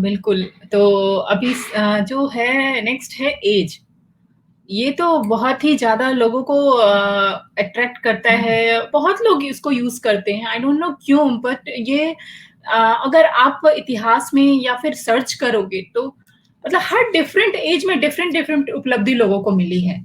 बिल्कुल। तो अभी जो है नेक्स्ट है ऐज। ये तो बहुत ही ज़्यादा लोगों को अट्रैक्ट करता है, बहुत लोग इसको यूज़ करते हैं, आई डोंट नो क्यों बट ये अगर आप इतिहास में या फिर सर्च करोगे तो मतलब हर डिफरेंट ऐज में डिफरेंट उपलब्धि लोगों को मिली है।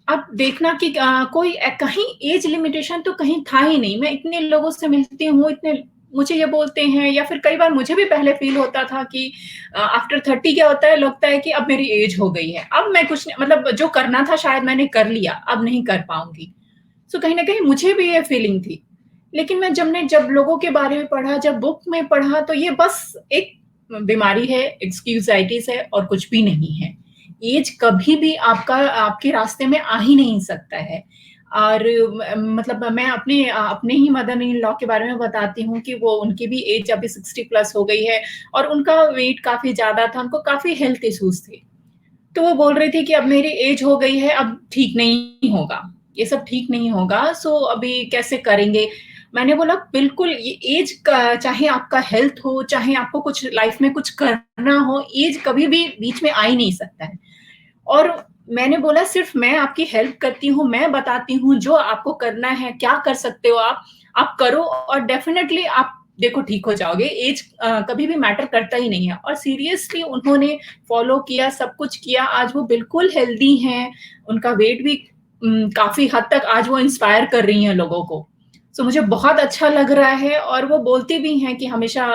अब देखना कि कोई कहीं ऐज लिमिटेशन तो कहीं था ही नहीं। मैं इतने लोगों से मिलती हूँ, इतने मुझे ये बोलते हैं या फिर कई बार मुझे भी पहले फ़ील होता था कि आफ्टर 30 क्या होता है, लगता है कि अब मेरी ऐज हो गई है। अब मैं कुछ मतलब जो करना था शायद मैंने कर लिया, अब नहीं कर पाऊँगी। सो कहीं न कहीं मुझे भी ये फ़ीलिंग थी। लेकिन मैं जब लोगों के बारे में पढ़ा, जब बुक में पढ़ा तो ये बस एक बीमारी है, एक्सक्यूज़ाइटिस है और कुछ भी नहीं है। ऐज कभी भी आपके रास्ते में आ ही नहीं सकता है। और मतलब मैं अपने ही मदर इन लॉ के बारे में बताती हूँ कि वो उनकी भी ऐज अभी 60 प्लस हो गई है और उनका वेट काफ़ी ज़्यादा था, उनको काफ़ी हेल्थ इश्यूज़ थे। तो वो बोल रही थी कि अब मेरी एज हो गई है, अब ठीक नहीं होगा, ये सब ठीक नहीं होगा, सो अभी कैसे करेंगे? मैंने बोला बिल्कुल ये एज का चाहे आपका हेल्थ हो, चाहे आपको कुछ लाइफ में कुछ करना हो, एज कभी भी बीच में आ ही नहीं सकता है। और मैंने बोला सिर्फ मैं आपकी हेल्प करती हूँ, मैं बताती हूँ जो आपको करना है, क्या कर सकते हो आप करो और डेफ़िनेटली आप देखो ठीक हो जाओगे। ऐज कभी भी मैटर करता ही नहीं है और सीरियसली उन्होंने फ़ॉलो किया, सब कुछ किया, आज वो बिल्कुल हेल्दी हैं, उनका वेट भी काफ़ी हद तक आज वो इंस्पायर कर रही हैं लोगों को। सो मुझे बहुत अच्छा लग रहा है और वो बोलती भी हैं कि हमेशा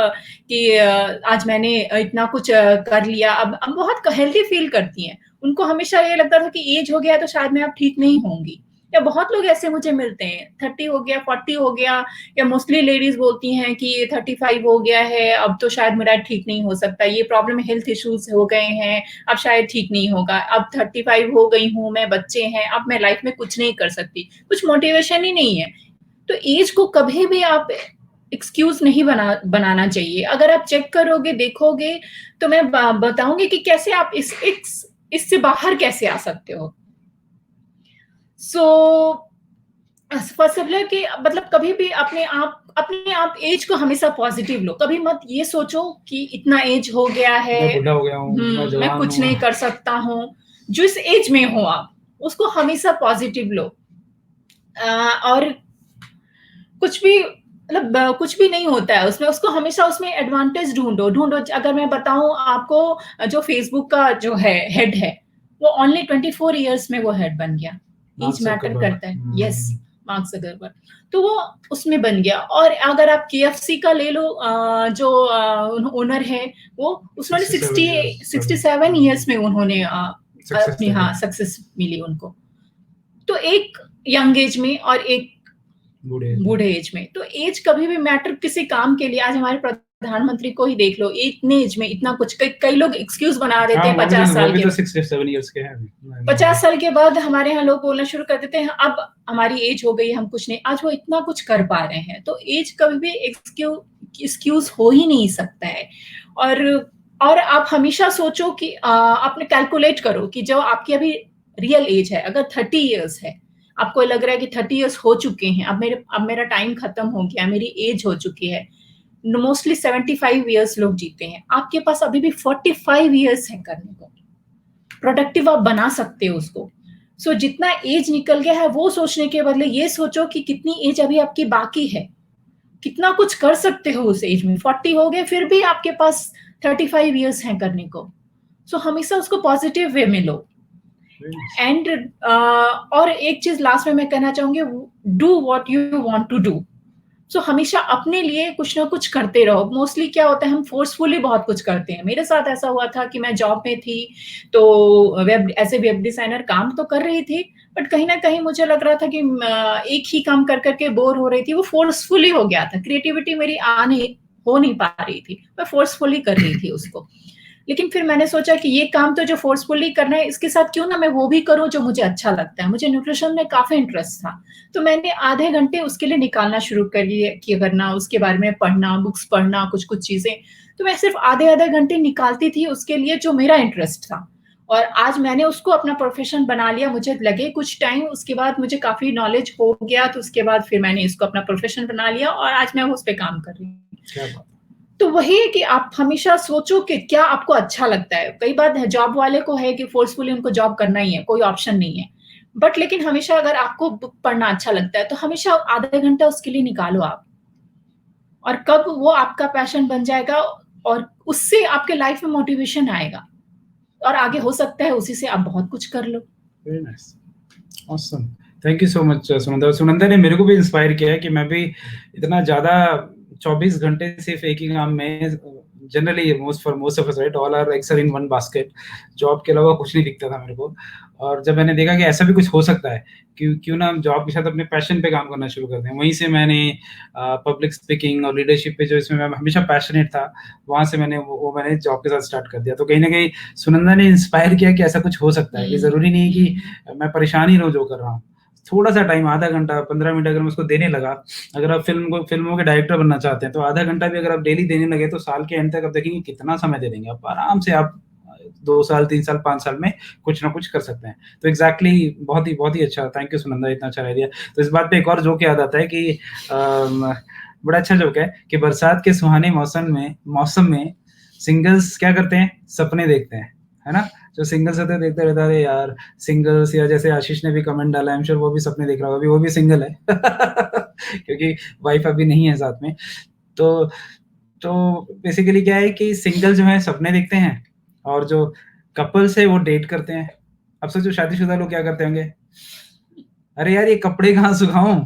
कि आज मैंने इतना कुछ कर लिया, अब बहुत हेल्दी फ़ील करती हैं। उनको हमेशा ये लगता था कि ऐज हो गया तो शायद मैं अब ठीक नहीं होंगी। या बहुत लोग ऐसे मुझे मिलते हैं, 30 हो गया, 40 हो गया या मोस्टली लेडीज़ बोलती हैं कि 35 हो गया है, अब तो शायद मेरा ठीक नहीं हो सकता, ये प्रॉब्लम हेल्थ इश्यूज़ हो गए हैं, अब शायद ठीक नहीं होगा। अब 35 हो गई हूँ मैं, बच्चे हैं, अब मैं लाइफ़ में कुछ नहीं कर सकती। कुछ मोटिवेशन ही नहीं है। तो ऐज को कभी भी आप एक्सक्यूज़ नहीं बनाना चाहिए। अगर आप चेक करोगे, देखोगे, तो मैं बताऊँगी कि कैसे आप इससे बाहर कैसे आ सकते हो। सो फर्स्ट ऑफ ऑल कि मतलब कभी भी अपने आप ऐज को हमेशा पॉज़िटिव लो। कभी मत ये सोचो कि इतना ऐज हो गया है, मैं बूढ़ा हो गया हूँ, मैं मैं जवान कुछ हूँ। नहीं कर सकता हूँ। जिस ऐज में हो आप, उसको हमेशा पॉज़िटिव लो। और कुछ भी मतलब कुछ भी नहीं होता है उसमें, उसको हमेशा उसमें एडवांटेज ढूँढो। अगर मैं बताऊँ आपको, जो फ़ेसबुक का जो है हेड है, वो ओनली 24 इयर्स में वो हेड बन गया। Mark age matter Zuckerberg. करता है। Yes, mark Zuckerberg. तो वो उसमें बन गया और अगर आप केएफसी का ले लो, जो ओनर है, वो उन्होंने 67 60 इयर्स अभी। 67 इयर्स में उन्होंने सक्सेस अपनी देखा। सक्सेस मिली उनको। तो एक यंग एज में और एक बूढ़े एज में। बूढ़े एज में। तो एज कभी भी मैटर किसी काम के लिए, आज हमारे प्रधानमंत्री को ही देख लो, इतने एज में इतना कुछ, कई लोग एक्सक्यूज़ बना देते हाँ, हैं 50 वो साल भी के। तो 67 इयर्स के हैं अभी। 50 साल के बाद हमारे यहाँ लोग बोलना शुरू कर देते हैं, अब हमारी एज हो गई, हम कुछ नहीं। आज वो इतना कुछ कर पा रहे हैं, तो एज कभी भी एक्सक्यूज़ हो ही नहीं सकता है। और आप हमेशा सोचो कि आपने कैलकुलेट करो कि जो आपकी अभी रियल एज है, अगर 30 इयर्स है, आपको लग रहा है कि 30 इयर्स हो चुके हैं, अब मेरा टाइम खत्म हो गया, मेरी एज हो चुकी है। मोस्टली 75 इयर्स लोग जीते हैं, आपके पास अभी भी 45 इयर्स है करने को। प्रोडक्टिव आप बना सकते हो उसको। सो जितना एज निकल गया है वो सोचने के बदले ये सोचो कि कितनी एज अभी आपकी बाकी है, कितना कुछ कर सकते हो उस एज में। 40 हो गए फिर भी आपके पास 35 इयर्स हैं करने को। सो हमेशा उसको पॉजिटिव वे में लो। एंड और एक चीज लास्ट में मैं कहना चाहूंगी, do what you want to do. So हमेशा अपने लिए कुछ ना कुछ करते रहो। मोस्टली क्या होता है, हम फोर्सफुली बहुत कुछ करते हैं। मेरे साथ ऐसा हुआ था कि मैं जॉब में थी, तो वेब डिजाइनर काम तो कर रही थी, बट कहीं ना कहीं मुझे लग रहा था कि एक ही काम कर करके बोर हो रही थी। वो फोर्सफुली हो गया था, क्रिएटिविटी मेरी हो नहीं पा रही थी, मैं फोर्सफुली कर रही थी उसको। लेकिन फिर मैंने सोचा कि ये काम तो जो फोर्सफुली करना है, इसके साथ क्यों ना मैं वो भी करूं जो मुझे अच्छा लगता है। मुझे न्यूट्रिशन में काफी इंटरेस्ट था, तो मैंने आधे घंटे उसके लिए निकालना शुरू कर दिए कि करना, उसके बारे में पढ़ना, बुक्स पढ़ना, कुछ चीजें। तो मैं सिर्फ आधे घंटे निकालती थी उसके लिए जो मेरा इंटरेस्ट था। और आज मैंने उसको अपना प्रोफेशन बना लिया। मुझे लगे कुछ टाइम, उसके बाद मुझे काफी नॉलेज हो गया, तो उसके बाद फिर मैंने इसको अपना प्रोफेशन बना लिया और आज मैं उस पर काम कर रही हूँ। क्या बात। तो वही है कि आप हमेशा सोचो कि क्या आपको अच्छा लगता है। कई बार जॉब वाले को है कि फ़ोर्सफुली उनको जॉब करना ही है, कोई ऑप्शन नहीं है। बट लेकिन हमेशा अगर आपको बुक पढ़ना अच्छा लगता है, तो हमेशा आधा घंटा उसके लिए निकालो आप। और कब वो आपका पैशन बन जाएगा और उससे आपके लाइफ में मोटिवेशन आएगा और आगे हो सकता है उसी से आप बहुत कुछ कर लो। Very nice, awesome, thank you so much Sunanda. Sunanda ने मेरे को भी इंस्पायर किया है कि मैं भी इतना ज़्यादा 24 घंटे सिर्फ एक ही काम में, generally most of us right, all are eggs are in one basket, job के अलावा कुछ नहीं दिखता था मेरे को। और जब मैंने देखा कि ऐसा भी कुछ हो सकता है, क्यों ना हम जॉब के साथ अपने पैशन पे काम करना शुरू कर दें, वहीं से मैंने पब्लिक स्पीकिंग और लीडरशिप पे जो इसमें मैं हमेशा पैशनेट था, वहाँ से मैंने वो मैंने जॉब के साथ स्टार्ट कर दिया। तो कहीं ना कहीं सुनंदा ने इंस्पायर किया कि ऐसा कुछ हो सकता है, कि ज़रूरी नहीं है कि मैं परेशान ही रहूँ जो कर रहा हूँ। थोड़ा सा टाइम, आधा घंटा 15 मिनट अगर मैं उसको देने लगा, अगर आप फिल्मों के डायरेक्टर बनना चाहते हैं तो आधा घंटा भी अगर आप डेली देने लगे तो साल के एंड तक आप देखेंगे कितना समय दे देंगे आप, आराम से आप 2 साल 3 साल 5 साल में कुछ ना कुछ कर सकते हैं। तो एग्जैक्टली बहुत ही अच्छा, थैंक यू सुनंदा, इतना अच्छा आइडिया। तो इस बात पे एक और जोक याद आता है कि बड़ा अच्छा जोक है कि बरसात के सुहाने मौसम में सिंगल्स क्या करते हैं, सपने देखते हैं, है ना। जो सिंगल्स होते हैं देखते रहता है यार सिंगल्स, या जैसे आशीष ने भी कमेंट डाला, आई एम श्योर वो भी सपने देख रहा होगा, अभी वो भी सिंगल है क्योंकि वाइफ अभी नहीं है साथ में। तो तो बेसिकली क्या है कि सिंगल जो है सपने देखते हैं, और जो कपल्स है वो डेट करते हैं। अब सोचो शादीशुदा लोग क्या करते होंगे, अरे यार ये कपड़े कहाँ सुखाऊं